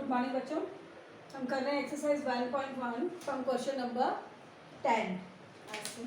Good morning बच्चों। हम कर रहे हैं एक्सरसाइज 1.1 फ्रॉम क्वेश्चन नंबर 10। ऐसे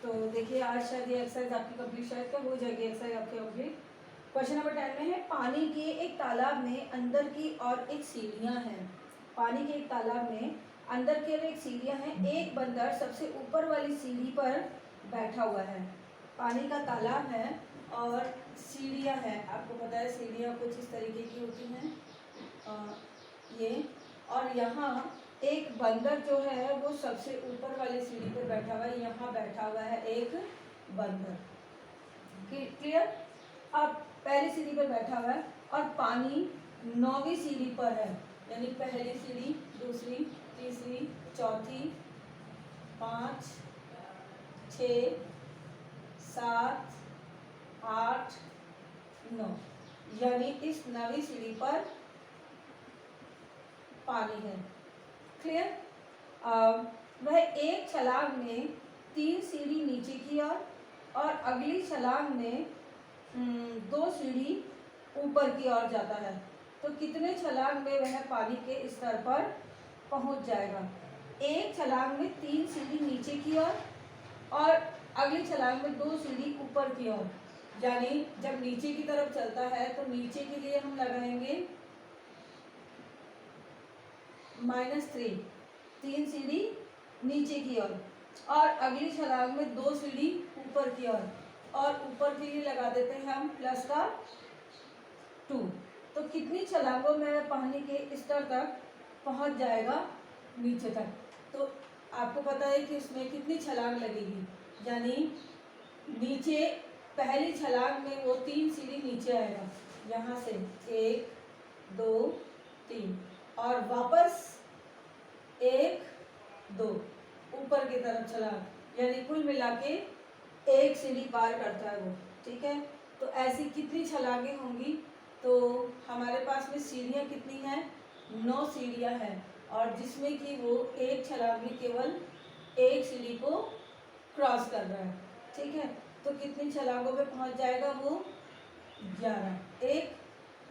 तो देखिए, आज शायद ये एक्सरसाइज आपकी कंप्लीट शायद कब हो जाएगी। एक्सरसाइज आपकी कंप्लीट क्वेश्चन नंबर 10 में है, पानी के एक तालाब में अंदर की और एक सीढ़ियाँ हैं। पानी के एक तालाब में अंदर की और एक सीढ़ियाँ हैं। एक बंदर सबसे ऊपर वाली सीढ़ी पर बैठा हुआ है। पानी का तालाब है और सीढ़ियाँ हैं। आपको पता है सीढ़ियाँ कुछ इस तरीके की होती हैं, ये। और यहाँ एक बंदर जो है वो सबसे ऊपर वाली सीढ़ी पर बैठा हुआ है। यहाँ बैठा हुआ है एक बंदर। क्लियर? अब पहली सीढ़ी पर बैठा हुआ है और पानी 9वीं सीढ़ी पर है, यानी पहली सीढ़ी, दूसरी, तीसरी, चौथी, 5, 6, 7, 8, 9, यानी इस 9वीं सीढ़ी पर पानी है। क्लियर? वह एक छलांग में 3 सीढ़ी नीचे की ओर और अगली छलांग में 2 सीढ़ी ऊपर की ओर जाता है। तो कितने छलांग में वह पानी के स्तर पर पहुंच जाएगा? एक छलांग में 3 सीढ़ी नीचे की ओर और अगली छलांग में 2 सीढ़ी ऊपर की ओर, यानी जब नीचे की तरफ चलता है तो नीचे के लिए हम लगाएंगे -3, 3 सीढ़ी नीचे की ओर और अगली छलांग में 2 सीढ़ी ऊपर की ओर, और ऊपर के लिए लगा देते हैं हम प्लस का 2। तो कितनी छलांगों में पानी के स्तर तक पहुंच जाएगा नीचे तक? तो आपको पता है कि उसमें कितनी छलांग लगेगी, यानी नीचे पहली छलांग में वो 3 सीढ़ी नीचे आएगा, यहाँ से 1, 2, 3, और वापस 1, 2 ऊपर की तरफ छलांग, यानी कुल मिला के 1 सीढ़ी पार करता है वो। ठीक है, तो ऐसी कितनी छलांगें होंगी? तो हमारे पास में सीढ़ियाँ कितनी हैं? 9 सीढ़ियाँ हैं, और जिसमें कि वो एक छलांग में केवल 1 सीढ़ी को क्रॉस कर रहा है। ठीक है, तो कितनी छलांगों पे पहुंच जाएगा वो? 11। एक,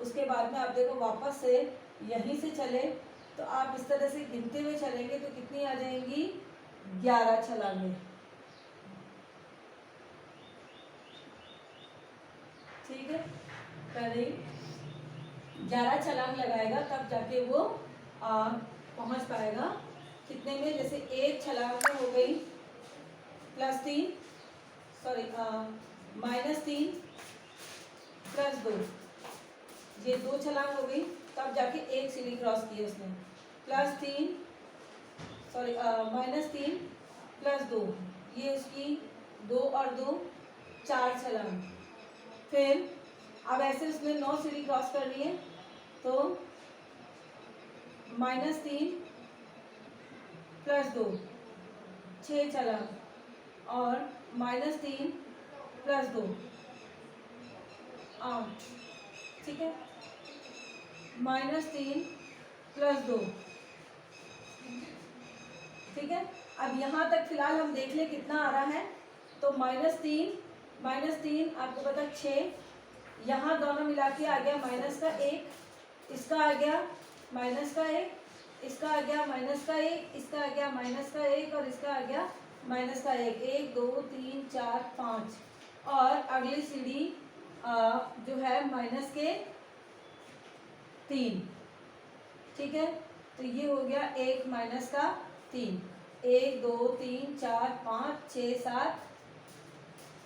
उसके बाद में आप देखो वापस से यहीं से चले तो आप इस तरह से गिनते हुए चलेंगे तो कितनी आ जाएंगी? 11 छलांगें। ठीक है, पहले 11 छलांग लगाएगा तब जाके वो पहुंच पाएगा कितने में? जैसे एक छलांग में हो गई +3, सॉरी -3 + 2, ये 2 छलांग हो गई, तब जाके 1 सीढ़ी क्रॉस की है उसने। +3, सॉरी -3 + 2, ये उसकी 2 और 2 4 छलांग। फिर अब ऐसे उसने 9 सीढ़ी क्रॉस कर ली है, तो -3 + 2 6 छलांग, और -3 + 2 8। ठीक है, -3 + 2। ठीक है, अब यहाँ तक फिलहाल हम देख ले कितना आ रहा है। तो -3 आपको पता 6, यहाँ दोनों मिला के आ गया -1, इसका आ गया -1, इसका आ गया -1, इसका आ गया -1, और इसका आ गया -1। 1, 2, 3, 4, 5, और अगली सीढ़ी जो है -3। ठीक है, तो ये हो गया 1 -3। 1, 2, 3, 4, 5, 6, 7,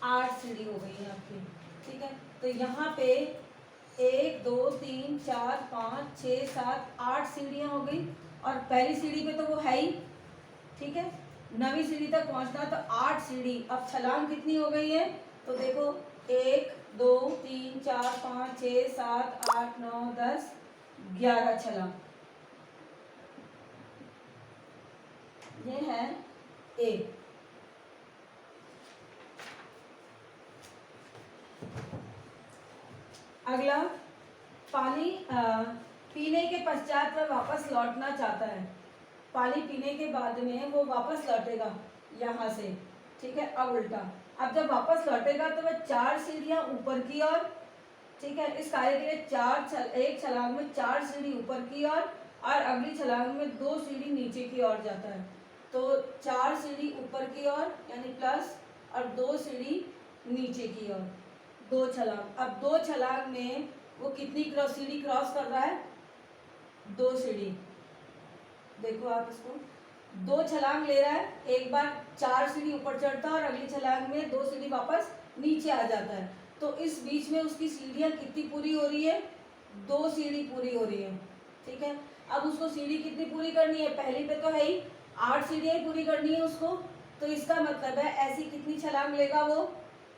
8 सीढ़ी हो गई है आपकी। ठीक है, तो यहाँ पे 1, 2, 3, 4, 5, 6, 7, 8 सीढ़ियाँ हो गई, और पहली सीढ़ी पे तो वो है ही। ठीक है, 9वीं सीढ़ी तक पहुँचना, तो 8 सीढ़ी। अब छलांग कितनी हो गई है? तो देखो 1, 2, 3, 4, 5, 6, 7, 8, 9, 10, 11 छलांग। ये है ए। अगला, पानी पीने के पश्चात वह वापस लौटना चाहता है। पानी पीने के बाद में वो वापस लौटेगा यहाँ से। ठीक है, अब उल्टा, अब जब वापस लौटेगा तो वह 4 सीढ़ियाँ ऊपर की ओर ठीक है। इस कार्य के लिए एक छलांग में 4 सीढ़ी ऊपर की और अगली छलांग में 2 सीढ़ी नीचे की ओर जाता है। तो 4 सीढ़ी ऊपर की ओर यानी प्लस, और 2 सीढ़ी नीचे की ओर, 2 छलांग। अब 2 छलांग में वो कितनी सीढ़ी क्रॉस कर रहा है? 2 सीढ़ी। देखो आप इसको, 2 छलांग ले रहा है, एक बार 4 सीढ़ी ऊपर चढ़ता है और अगली छलांग में 2 सीढ़ी वापस नीचे आ जाता है। तो इस बीच में उसकी सीढ़ियाँ कितनी पूरी हो रही है? 2 सीढ़ी पूरी हो रही है। ठीक है। अब उसको सीढ़ी कितनी पूरी करनी है? पहली पे तो है ही 8 सीढ़ियाँ ही पूरी करनी है उसको। तो इसका मतलब है ऐसी कितनी छलांग लेगा वो?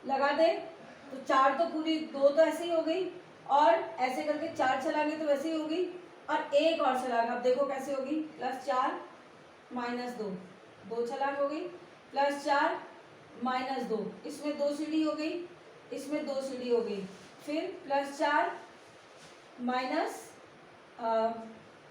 लगा दे। तो 4 तो पूरी, 2 तो ऐसे ही हो गई, और ऐसे करके 4 छलांगे तो वैसे ही होगी, और एक और छलांग। अब देखो कैसे होगी? +4 -2, 2 छलांग हो गई, +4 -2, इसमें 2 सीढ़ी हो गई, इसमें 2 सीढ़ी हो गई, फिर +4 माइनस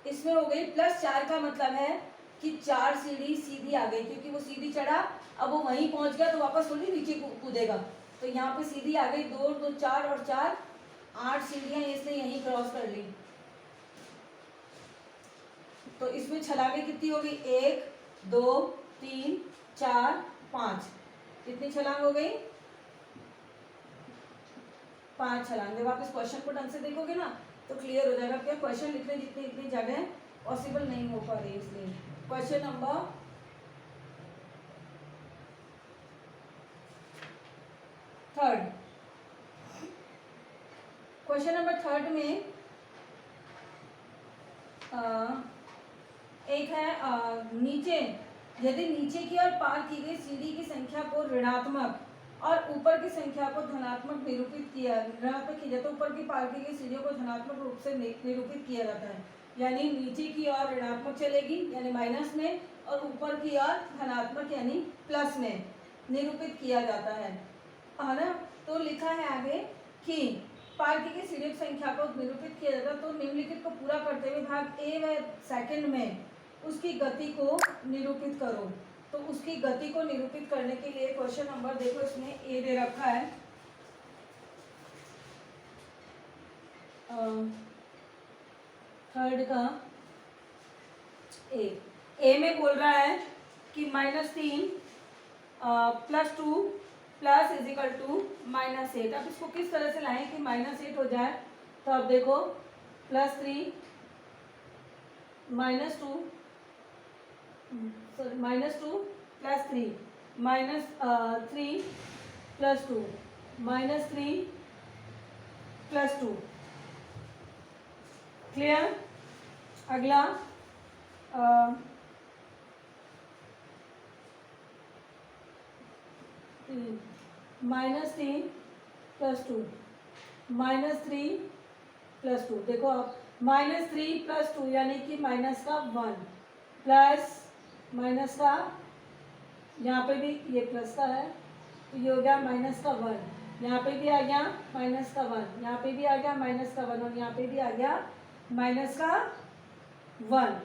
इसमें हो गई +4 का मतलब है कि 4 सीढ़ी सीधी आ गई, क्योंकि वो सीधी चढ़ा, अब वो वहीं पहुंच गया तो वापस थोड़ी नीचे कूदेगा। तो यहाँ पे सीधी आ गई, 2 2 4 और 4 8 सीढ़ियाँ इसने यहीं क्रॉस कर ली। तो इसमें छलांगे कितनी होगी? 1 2 3 4 5। कितनी छलांग हो गई? 5 छलांग। जब आप इस क्वेश्चन को ढंग से देखोगे ना तो क्लियर हो जाएगा। क्या क्वेश्चन लिखने जितनी इतनी जगह पॉसिबल नहीं हो पा रही, इसलिए क्वेश्चन नंबर 3। क्वेश्चन नंबर 3 में एक है नीचे, यदि नीचे की ओर पार की गई सीढ़ी की संख्या को ऋणात्मक और ऊपर की संख्या को धनात्मक निरूपित किया, ऋणात्मक की जाए तो ऊपर की पार की गई सीढ़ियों को धनात्मक रूप से निरूपित किया जाता है। यानी नीचे की ओर ऋणात्मक चलेगी यानी माइनस में, और ऊपर की ओर धनात्मक यानी प्लस में निरूपित किया जाता है ना। तो लिखा है आगे कि पार की गई सीढ़ियों की संख्या को निरूपित किया जाता है। तो निम्नलिखित को पूरा करते हुए भाग ए व सेकंड में उसकी गति को निरूपित करो। तो उसकी गति को निरूपित करने के लिए क्वेश्चन नंबर देखो, इसमें ए दे रखा है, थर्ड का ए में बोल रहा है कि -3 +2 प्लस = -8। अब इसको किस तरह से लाएं कि -8 हो जाए? तो अब देखो +3 -2 सॉरी -2 +3 -3 +2 -3 +2। क्लियर? अगला -3 +2 -3 +2। देखो अब -3 +2 यानी कि माइनस का 1 प्लस माइनस का, यहाँ पे भी ये प्लस का है तो ये हो गया माइनस का 1, यहाँ पे भी आ गया माइनस का 1, यहाँ पे भी आ गया माइनस का 1, और यहाँ पे भी आ गया माइनस का 1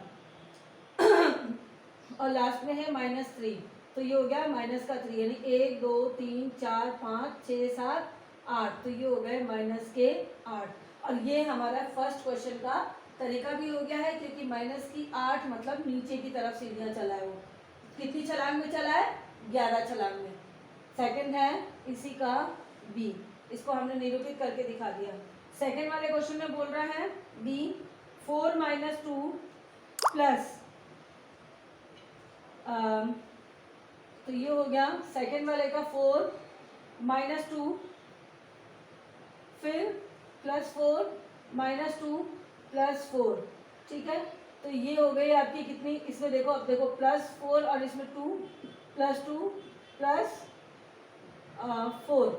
और लास्ट में है -3, तो ये हो गया माइनस का 3, यानी 1 2 3 4 5 6 7 8, तो ये हो गए माइनस के 8। और ये हमारा फर्स्ट क्वेश्चन का तरीका भी हो गया है, क्योंकि माइनस की 8 मतलब नीचे की तरफ सीढ़ियाँ चला है। वो कितनी छलांग में चला है? 11 छलांग में। सेकंड है इसी का बी, इसको हमने निरूपित करके दिखा दिया। सेकंड वाले क्वेश्चन में बोल रहा है बी 4 - 2 प्लस, तो ये हो गया सेकंड वाले का 4 - 2 फिर +4 - 2 +4। ठीक है, तो ये हो गई आपकी कितनी? इसमें देखो, अब देखो +4 और इसमें 2 +2 +4,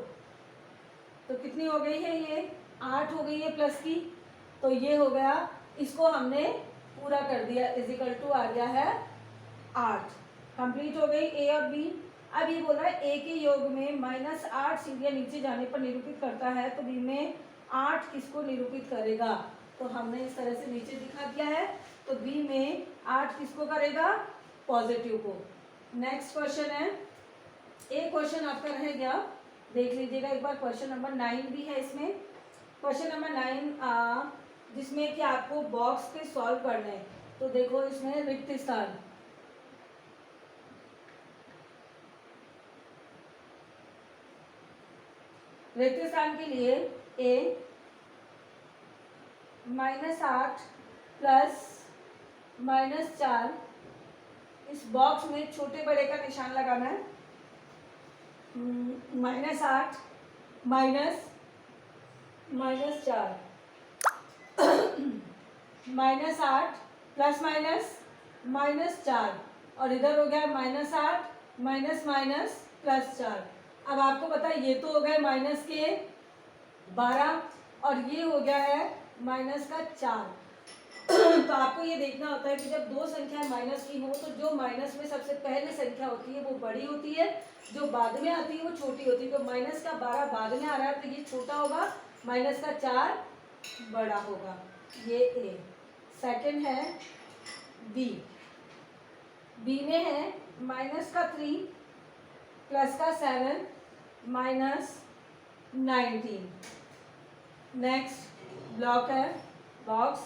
तो कितनी हो गई है? ये 8 हो गई है प्लस की। तो ये हो गया, इसको हमने पूरा कर दिया, = आ गया है 8। कंप्लीट हो गई ए और बी। अब ये बोल रहा है ए के योग में -8 सीढ़ियाँ नीचे जाने पर निरूपित करता है, तो बी में 8 किसको निरूपित करेगा? तो हमने इस तरह से नीचे दिखा दिया है। तो बी में 8 किसको करेगा? पॉजिटिव को। नेक्स्ट क्वेश्चन है, एक क्वेश्चन आपका रह गया, देख लीजिएगा एक बार, क्वेश्चन नंबर 9 भी है इसमें। क्वेश्चन नंबर 9 जिसमें कि आपको बॉक्स के सॉल्व करने हैं। तो देखो इसमें रिक्त स्थान, रिक्त स्थान के लिए a -8 प्लस -4, इस बॉक्स में छोटे बड़े का निशान लगाना है। -8 -4 -8 प्लस -4 और इधर हो गया -8 -+4। अब आपको पता है ये तो हो गए -12 और ये हो गया है -4। तो आपको ये देखना होता है कि जब दो संख्या माइनस की हो तो जो माइनस में सबसे पहले संख्या होती है वो बड़ी होती है, जो बाद में आती है वो छोटी होती है। तो -12 बाद में आ रहा है तो ये छोटा होगा, -4 बड़ा होगा। ये ए। सेकंड है बी। बी में है -3 +7 -19। नेक्स्ट ब्लॉक है बॉक्स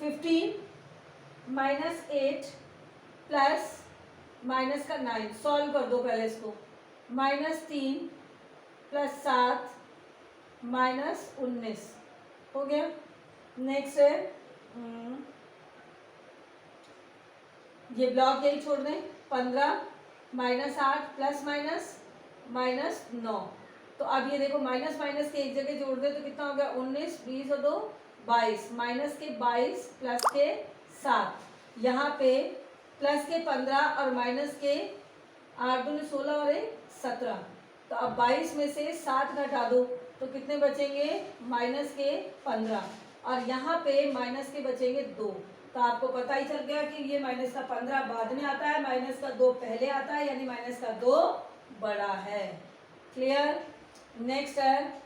15 -8 प्लस -9। सॉल्व कर दो पहले इसको। -3 +7 -19 हो गया। नेक्स्ट है ये ब्लॉक यही छोड़ दें। 15 -8 +-9। तो अब ये देखो माइनस माइनस के एक जगह जोड़ दे तो कितना हो गया 19, 20 और 2 22। माइनस के 22 प्लस के 7, यहाँ पे प्लस के 15 और माइनस के 8 दूनी 16 और 17। तो अब 22 में से 7 घटा दो तो कितने बचेंगे माइनस के 15 और यहाँ पे माइनस के बचेंगे 2। तो आपको पता ही चल गया कि ये माइनस का 15 बाद में आता है, माइनस का 2 पहले आता है, यानी माइनस का 2 बड़ा है। क्लियर। नेक्स्ट है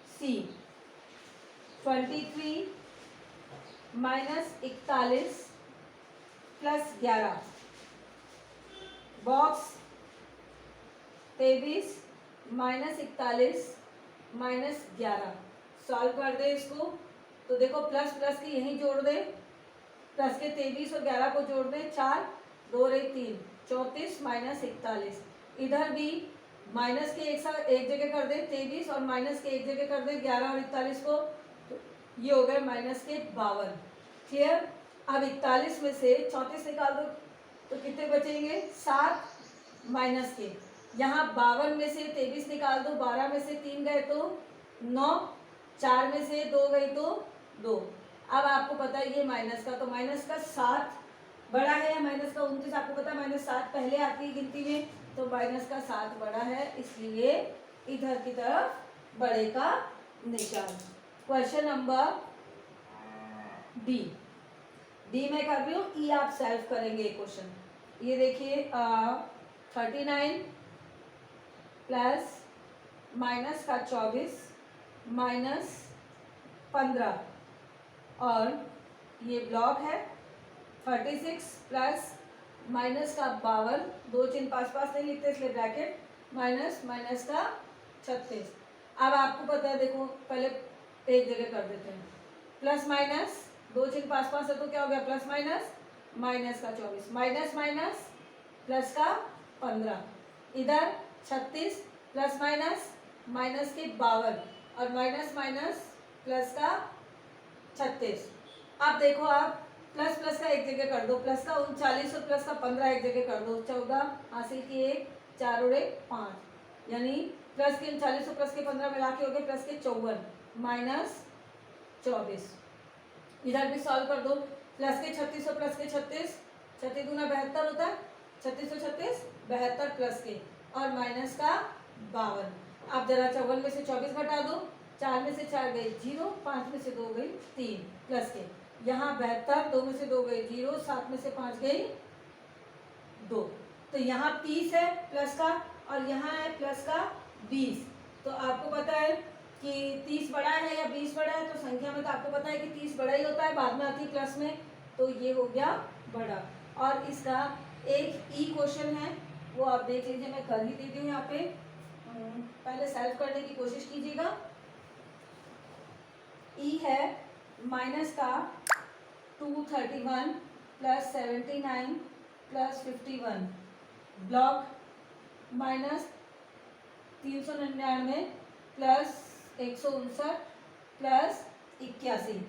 सी। 23 -41 +11 बॉक्स 23 -41 -11। सॉल्व कर दे इसको तो देखो प्लस प्लस के यहीं जोड़ दे, प्लस के 23 और 11 को जोड़ दे 4 2 और 3 34 -41। इधर भी माइनस के एक जगह कर दे 23 और माइनस के एक जगह कर दे 11 और 41 को, तो ये हो गए माइनस के 52। क्लियर। अब 41 में से 34 निकाल दो तो कितने बचेंगे 7 माइनस के। यहाँ 52 में से 23 निकाल दो, 12 में से 3 गए तो 9, 4 में से 2 गए तो 2। अब आपको पता है ये माइनस का, तो माइनस का 7 बड़ा है या माइनस का 29। आपको पता है -7 पहले आती है गिनती में, तो माइनस का 7 बड़ा है, इसलिए इधर की तरफ बड़े का निशान। Question number D. डी में कर रही हूँ, ई आप सेल्फ करेंगे क्वेश्चन। ये देखिए 39 प्लस माइनस का 24 -15 और ये ब्लॉक है 36 प्लस माइनस का 52, 2 चिन्ह पास पास नहीं लिखते इसलिए ब्रैकेट, माइनस का 36। अब आपको पता है देखो पहले एक जगह कर देते हैं, प्लस माइनस 2 चिन्ह पास पास है तो क्या हो गया प्लस का 24, माइनस माइनस प्लस का 15, इधर 36 प्लस माइनस के 52 और माइनस प्लस का 36। अब देखो आप प्लस प्लस का एक जगह कर दो, प्लस का 39 और प्लस का 15 एक जगह कर दो, 14 हासिल की 1 4 और 1 5, यानी प्लस के 39 और प्लस के 15 मिला के हो गए प्लस के 54 -24। इधर भी सॉल्व कर दो, प्लस के 36 और प्लस के 36, 36 दूना 72 होता है, 36 और 36 72 प्लस के और माइनस का 52। अब जरा 54 में से 24 घटा दो, 4 में से 4 गई 0, 5 में से 2 गई 3 प्लस के, यहाँ 72, 2 में से 2 गई 0, 7 में से 5 गई 2। तो यहाँ 30 है प्लस का और यहाँ है प्लस का 20। तो आपको पता है कि 30 बड़ा है या 20 बड़ा है, तो संख्या में तो आपको पता है कि 30 बड़ा ही होता है, बाद में आती है प्लस में, तो ये हो गया बड़ा। और इसका एक ई क्वेश्चन है वो आप देख लीजिए, मैं कर ही देती हूँ यहाँ पे, पहले सॉल्व करने की कोशिश कीजिएगा। ई है माइनस का 231 plus 79 plus 51, block minus 399 plus 159 plus 81।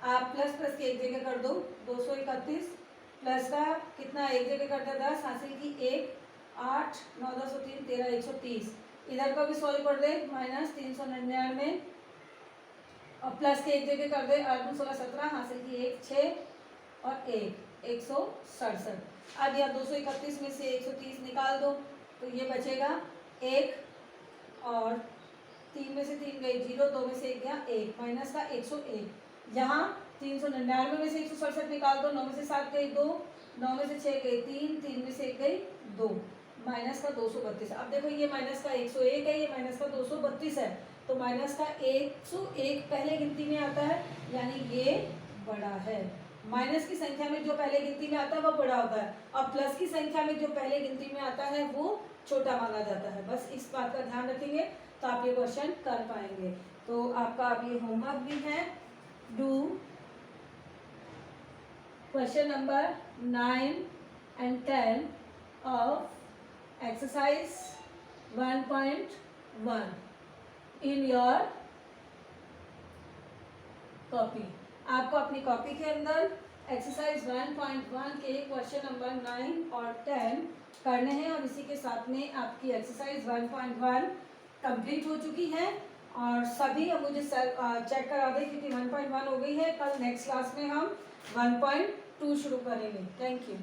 आप प्लस प्लस की एक जगह कर दो, 231 प्लस का कितना एक जगह करता 10, हासिल की 1, 8, 9, 10, 3, 13, 130। इधर का भी सॉल्व कर दे, माइनस 399 और प्लस के एक जगह कर दे, 8, 9, 16, 17, हासिल की 1, 6 और 1, 167। अब यह 231 में से 130 निकाल दो तो ये बचेगा 1 और 3 में से 3 गई 0, 2 में से 1 गया 1, माइनस का 101। यहाँ 399 में से 167 निकाल दो, 9 में से 7 गई 2, 9 में से 6 गई 3, 3 में से 1 गई 2, माइनस का 232। अब देखो ये माइनस का 101 है, ये माइनस का 232 है, तो माइनस का 101 पहले गिनती में आता है, यानी ये बड़ा है। माइनस की संख्या में जो पहले गिनती में आता है वो बड़ा होता है, और प्लस की संख्या में जो पहले गिनती में आता है वो छोटा माना जाता है। बस इस बात का ध्यान रखेंगे तो आप ये क्वेश्चन कर पाएंगे। तो आपका अब ये होमवर्क भी है, do question number 9 and 10 of exercise 1.1 in your copy. आपको अपनी कॉपी के अंदर एक्सरसाइज 1.1 के क्वेश्चन नंबर 9 और 10 करने हैं, और इसी के साथ में आपकी एक्सरसाइज 1.1 कंप्लीट हो चुकी है। और सभी अब मुझे चेक करा दें, क्योंकि 1.1 हो गई है। कल नेक्स्ट क्लास में हम 1.2 शुरू करेंगे। Thank you.